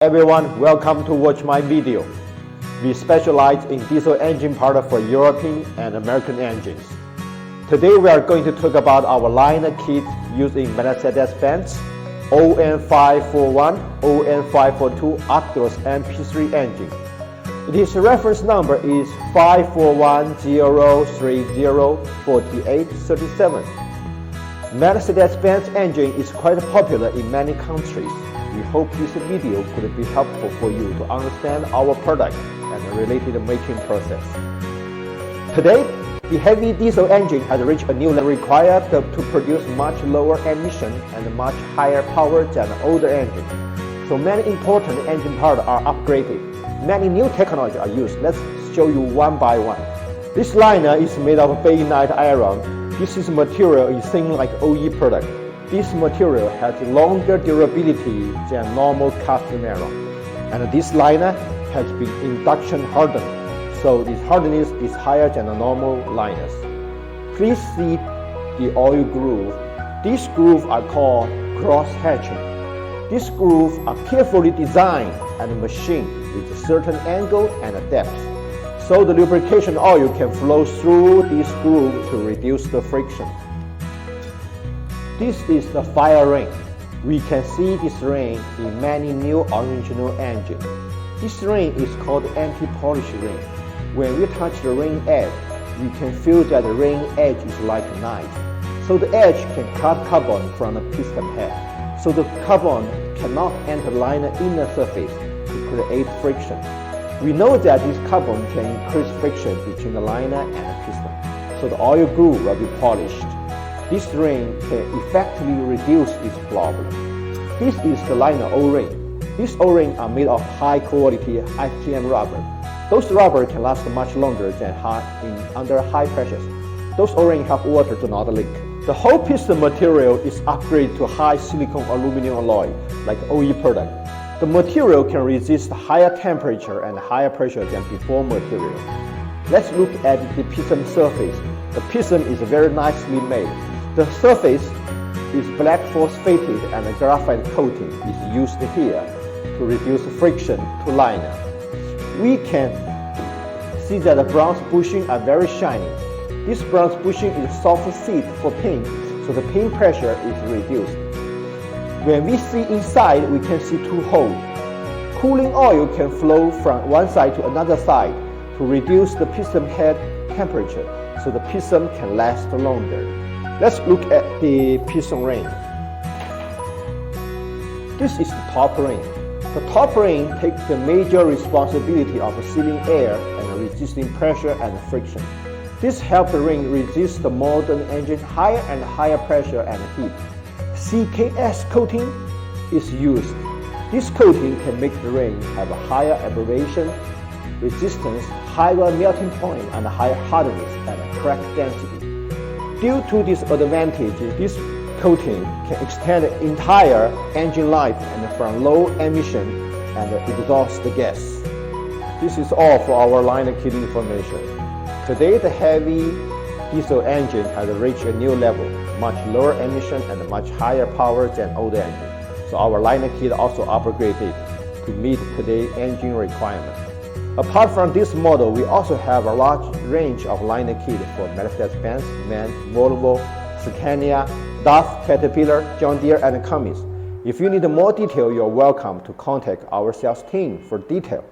Everyone, welcome to watch my video. We specialize in diesel engine part for European and American engines. Today we are going to talk about our liner kit used in Mercedes-Benz OM541, OM542 Actros MP3 engine. Its reference number is 541-030-4837. Mercedes-Benz engine is quite popular in many countries. We hope this video could be helpful for you to understand our product and the related making process. Today, the heavy diesel engine has reached a new level required to produce much lower emission and much higher power than older engines. So many important engine parts are upgraded. Many new technologies are used. Let's show you one by one. This liner is made of bayonet iron. This material is thin like OE product. This material has longer durability than normal cast iron. And this liner has been induction hardened, so its hardness is higher than the normal liners. Please see the oil groove. These grooves are called cross-hatching. These grooves are carefully designed and machined with a certain angle and a depth, so the lubrication oil can flow through this groove to reduce the friction. This is the fire ring. We can see this ring in many new original engines. This ring is called anti-polish ring. When we touch the ring edge, we can feel that the ring edge is like a knife. So the edge can cut carbon from the piston head. So the carbon cannot enter the liner inner surface to create friction. We know that this carbon can increase friction between the liner and the piston. So the oil groove will be polished. This ring can effectively reduce this problem. This is the liner O-ring. These O-rings are made of high-quality FTM rubber. Those rubber can last much longer than under high pressures. Those O-rings help water to not leak. The whole piston material is upgraded to high silicon aluminum alloy, like OE product. The material can resist higher temperature and higher pressure than before material. Let's look at the piston surface. The piston is very nicely made. The surface is black phosphated and a graphite coating is used here to reduce friction to liner. We can see that the bronze bushing are very shiny. This bronze bushing is soft seat for pin, so the pin pressure is reduced. When we see inside, we can see two holes. Cooling oil can flow from one side to another side to reduce the piston head temperature, so the piston can last longer. Let's look at the piston ring. This is the top ring. The top ring takes the major responsibility of sealing air and resisting pressure and friction. This helps the ring resist the modern engine higher and higher pressure and heat. CKS coating is used. This coating can make the ring have a higher abrasion resistance, higher melting point, and higher hardness and crack density. Due to this advantage, this coating can extend the entire engine life and from low emission and exhaust gas. This is all for our liner kit information. Today, the heavy diesel engine has reached a new level, much lower emission and much higher power than older engine. So our liner kit also upgraded to meet today's engine requirements. Apart from this model, we also have a large range of liner kit for Mercedes-Benz, MAN, Volvo, Scania, DAF, Caterpillar, John Deere, and Cummins. If you need more detail, you're welcome to contact our sales team for detail.